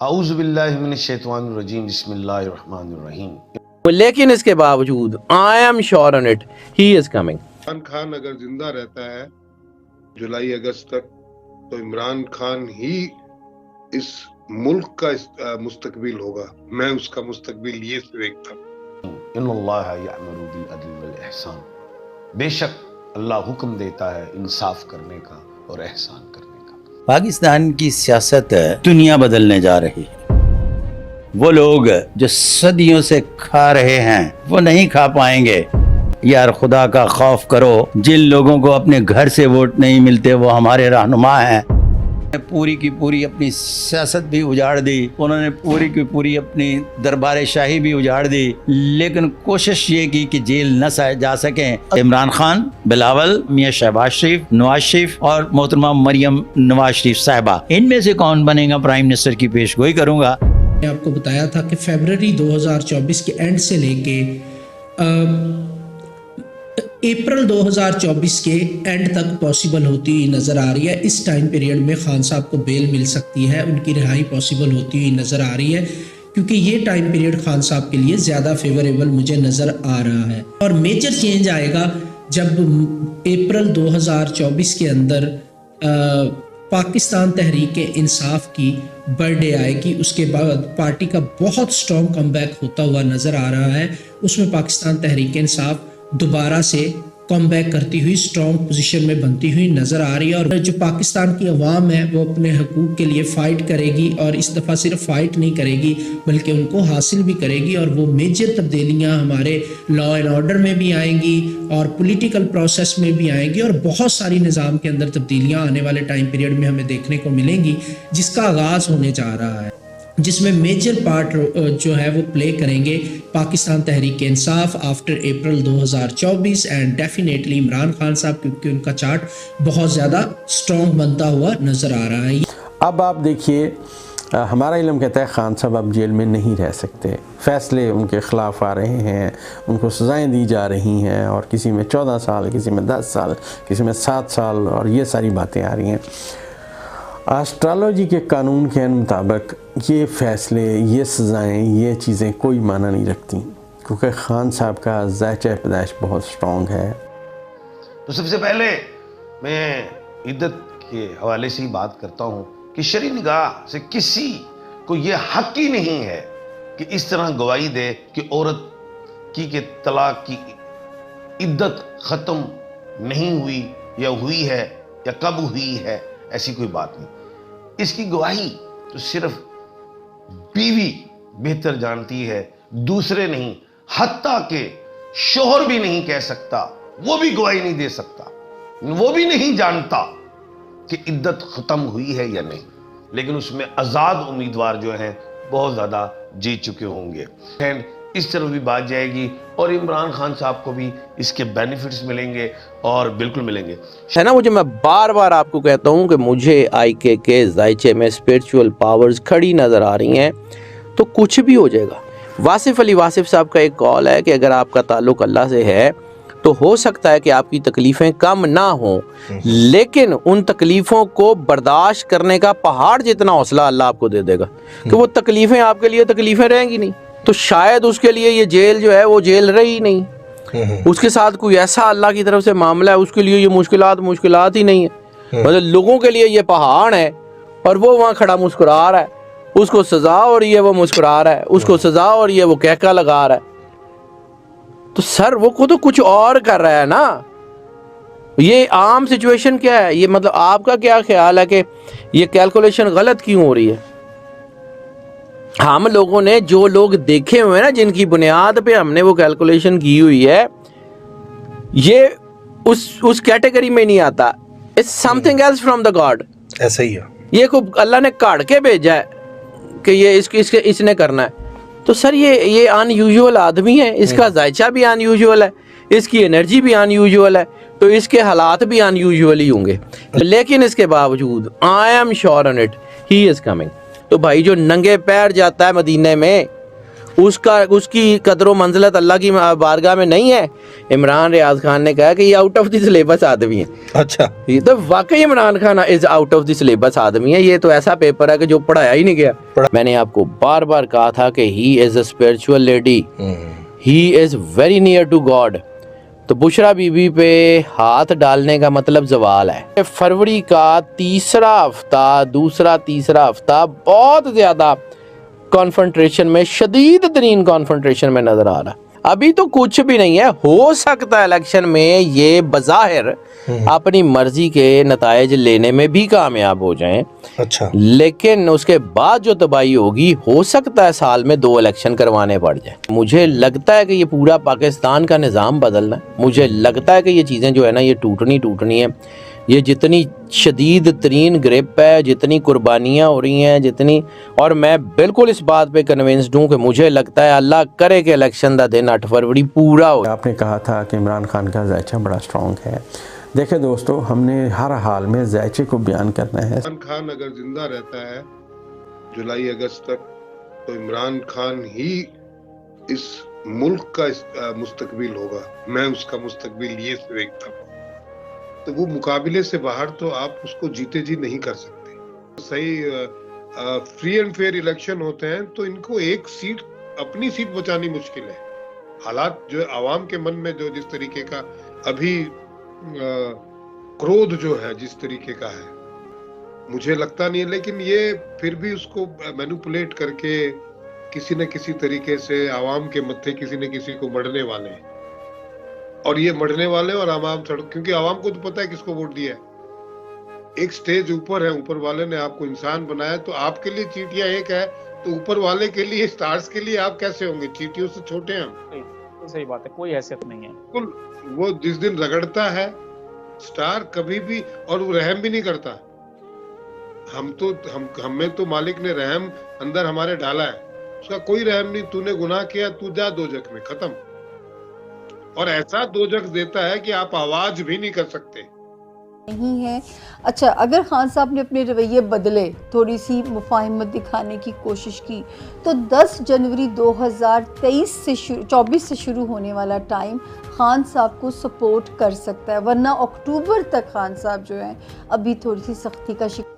औज़ु बिल्लाहि मिनश शैतानिर रजीम बिस्मिल्लाहिर रहमानिर रहीम। लेकिन इसके बावजूद I am sure on it he is coming. Imran Khan अगर जिंदा रहता है जुलाई अगस्त तक तो इमरान खान ही इस मुल्क का मुस्तकबिल होगा। मैं उसका मुस्तकबिल ये देखता हूँ। इन्नल्लाह यअमुरु बिल अदल वल इहसान। बेशक अल्लाह हुक्म देता है इंसाफ करने का और एहसान करने का। पाकिस्तान की सियासत दुनिया बदलने जा रही है। वो लोग जो सदियों से खा रहे हैं वो नहीं खा पाएंगे। यार खुदा का खौफ करो, जिन लोगों को अपने घर से वोट नहीं मिलते वो हमारे रहनुमा हैं। पूरी की पूरी अपनी सियासत भी उजाड़ दी, उन्होंने पूरी की पूरी अपनी दरबार शाही भी उजाड़ दी, लेकिन कोशिश ये की कि जेल न जा सकें। इमरान खान, बिलावल, मियां शहबाज शरीफ, नवाज शरीफ और मोहतरमा मरियम नवाज शरीफ साहिबा, इनमें से कौन बनेगा प्राइम मिनिस्टर की पेशगोई करूंगा। मैंने आपको बताया था कि फरवरी 2024 के एंड से लेके अप्रैल 2024 के एंड तक पॉसिबल होती हुई नज़र आ रही है। इस टाइम पीरियड में खान साहब को बेल मिल सकती है, उनकी रिहाई पॉसिबल होती हुई नज़र आ रही है, क्योंकि ये टाइम पीरियड खान साहब के लिए ज़्यादा फेवरेबल मुझे नज़र आ रहा है। और मेजर चेंज आएगा जब अप्रैल 2024 के अंदर पाकिस्तान तहरीक इंसाफ की बर्थडे आएगी। उसके बाद पार्टी का बहुत स्ट्रॉन्ग कमबैक होता हुआ नज़र आ रहा है। उसमें पाकिस्तान तहरीक इंसाफ दोबारा से कमबैक करती हुई स्ट्रॉन्ग पोजीशन में बनती हुई नज़र आ रही है। और जो पाकिस्तान की अवाम है वो अपने हकूक़ के लिए फ़ाइट करेगी, और इस दफ़ा सिर्फ फ़ाइट नहीं करेगी बल्कि उनको हासिल भी करेगी। और वो मेजर तब्दीलियाँ हमारे लॉ एंड ऑर्डर में भी आएंगी और पॉलिटिकल प्रोसेस में भी आएंगी, और बहुत सारी निज़ाम के अंदर तब्दीलियाँ आने वाले टाइम पीरियड में हमें देखने को मिलेंगी, जिसका आगाज़ होने जा रहा है, जिसमें मेजर पार्ट जो है वो प्ले करेंगे Pakistan Tehreek Insaf after April 2024 and definitely Imran Khan साहब, क्योंकि उनका चार्ट बहुत ज़्यादा स्ट्रॉन्ग बनता हुआ नज़र आ रहा है। अब आप देखिए, हमारा इल्म कहता है खान साहब अब जेल में नहीं रह सकते। फ़ैसले उनके ख़िलाफ़ आ रहे हैं, उनको सज़ाएँ दी जा रही हैं, और किसी में 14 साल, किसी में 10 साल, किसी में 7 साल, और ये सारी बातें आ रही हैं। एस्ट्रोलॉजी के कानून के मुताबिक ये फ़ैसले, ये सज़ाएँ, ये चीज़ें कोई माना नहीं रखती, क्योंकि खान साहब का ज़ायचा पैदाइश बहुत स्ट्रॉन्ग है। तो सबसे पहले मैं इद्दत के हवाले से ही बात करता हूँ कि शरई निगाह से किसी को ये हक ही नहीं है कि इस तरह गवाही दे कि औरत की के तलाक की इद्दत ख़त्म नहीं हुई या हुई है या कब हुई है, ऐसी कोई बात नहीं। इसकी गवाही तो सिर्फ बीवी बेहतर जानती है, दूसरे नहीं, हत्ता के शोहर भी नहीं कह सकता, वो भी गवाही नहीं दे सकता, वो भी नहीं जानता कि इद्दत खत्म हुई है या नहीं। लेकिन उसमें आजाद उम्मीदवार जो हैं बहुत ज्यादा जीत चुके होंगे, एंड इस तरफ भी बात जाएगी, और इमरान खान साहब को भी इसके बेनिफिट्स मिलेंगे, और बिल्कुल मिलेंगे। है ना, मुझे मैं बार बार आपको कहता हूँ कि मुझे IK के ज़ायचे में स्पिरिचुअल पावर्स खड़ी नज़र आ रही हैं, तो कुछ भी हो जाएगा। वासिफ अली वासिफ साहब का एक कॉल है कि अगर आपका ताल्लुक़ अल्लाह से है तो हो सकता है कि आपकी तकलीफ़ें कम ना हों, लेकिन उन तकलीफ़ों को बर्दाश्त करने का पहाड़ जितना हौसला अल्लाह आपको दे देगा कि वो तकलीफ़ें आपके लिए तकलीफ़ें रहेंगी नहीं। तो शायद उसके लिए ये जेल जो है वो जेल रही नहीं, उसके साथ कोई ऐसा अल्लाह की तरफ से मामला है, उसके लिए ये मुश्किलात ही नहीं है। मतलब लोगों के लिए ये पहाड़ है और वो वहाँ खड़ा मुस्कुरा रहा है, उसको सजा हो रही है, वो मुस्कुरा रहा है, उसको सजा हो रही है, वो कहका लगा रहा है। तो सर वो को तो कुछ और कर रहा है ना। ये आम सिचुएशन क्या है, ये मतलब आपका क्या ख्याल है कि ये कैलकुलेशन गलत क्यों हो रही है? हम लोगों ने, जो लोग देखे हुए हैं ना, जिनकी बुनियाद पे हमने वो कैलकुलेशन की हुई है, ये उस कैटेगरी में नहीं आता। It's something else from the God. ऐसा ही है, ये को अल्लाह ने काट के भेजा है कि ये इसने करना है। तो सर ये अनयूजुअल आदमी है, इसका जायचा भी अनयूजुअल है, इसकी एनर्जी भी अनयूजुअल है, तो इसके हालात भी अनयूजुअल ही होंगे। लेकिन इसके बावजूद I am sure on it he is coming. तो भाई जो नंगे पैर जाता है मदीने में, उसकी कदर व मंजिलत अल्लाह की बारगाह में नहीं है। इमरान रियाज खान ने कहा कि ये आउट ऑफ द सिलेबस आदमी है। अच्छा, ये तो वाकई Imran Khan is out of the syllabus आदमी है। ये तो ऐसा पेपर है कि जो पढ़ाया ही नहीं गया। मैंने आपको बार बार कहा था कि he is a spiritual lady, he is very near to God. तो बुशरा बीबी पे हाथ डालने का मतलब जवाल है। फरवरी का तीसरा हफ्ता, दूसरा तीसरा हफ्ता बहुत ज्यादा कॉन्फ्रंट्रेशन में, शदीद तरीन कॉन्फ्रंट्रेशन में नजर आ रहा। अभी तो कुछ भी नहीं है, हो सकता है इलेक्शन में ये बज़ाहिर अपनी मर्जी के नताइज लेने में भी कामयाब हो जाएं। अच्छा, लेकिन उसके बाद जो तबाही होगी, हो सकता है साल में 2 इलेक्शन करवाने पड़ जाए। मुझे लगता है कि ये पूरा पाकिस्तान का निज़ाम बदलना है। मुझे लगता है कि ये चीज़ें जो है ना, ये टूटनी है। ये जितनी शदीद तरीन ग्रिप है, जितनी कुर्बानियाँ हो रही हैं, जितनी, और मैं बिल्कुल इस बात पे कन्विंस्ड हूँ कि मुझे लगता है अल्लाह करे कि इलेक्शन का दिन 8 फरवरी पूरा हो। आपने कहा था कि इमरान खान का जायचा बड़ा स्ट्रॉन्ग है। देखिए दोस्तों, हमने हर हाल में जायचे को बयान करना है। इमरान खान अगर जिंदा रहता है जुलाई अगस्त तक, तो इमरान खान ही इस मुल्क का मुस्तकबिल होगा। मैं उसका मुस्तकबिल ये देखता हूँ। तो वो मुकाबले से बाहर तो आप उसको जीते जी नहीं कर सकते। सही फ्री एंड फेयर इलेक्शन होते हैं तो इनको एक सीट, अपनी सीट बचानी मुश्किल है। हालात जो आवाम के मन में जो जिस तरीके का अभी क्रोध जो है जिस तरीके का है, मुझे लगता नहीं है। लेकिन ये फिर भी उसको मैनिपुलेट करके किसी न किसी तरीके से आवाम के मत्थे किसी न किसी को मरने वाले हैं। और ये मरने वाले और आवाम सड़क, क्योंकि आवाम को तो पता है किसको वोट दिया है। एक स्टेज ऊपर है, ऊपर वाले ने आपको इंसान बनाया, तो आपके लिए चींटियां एक है, तो ऊपर वाले के लिए, स्टार्स के लिए आप कैसे होंगे? चींटियों से छोटे हैं हम। सही बात है, कोई हैसियत नहीं है। बिल्कुल, वो जिस दिन रगड़ता है स्टार कभी भी, और वो रहम भी नहीं करता। हमें तो मालिक ने रहम अंदर हमारे डाला है, उसका कोई रहम नहीं। तूने गुनाह किया, तू जा दोजख में, खत्म। और ऐसा दोजख देता है कि आप आवाज भी नहीं कर सकते। नहीं है। अच्छा, अगर खान साहब ने अपने रवैये बदले, थोड़ी सी मुफाहिमत दिखाने की कोशिश की, तो 10 जनवरी 2024 से शुरू होने वाला टाइम खान साहब को सपोर्ट कर सकता है। वरना अक्टूबर तक खान साहब जो हैं अभी थोड़ी सी सख्ती का शिकार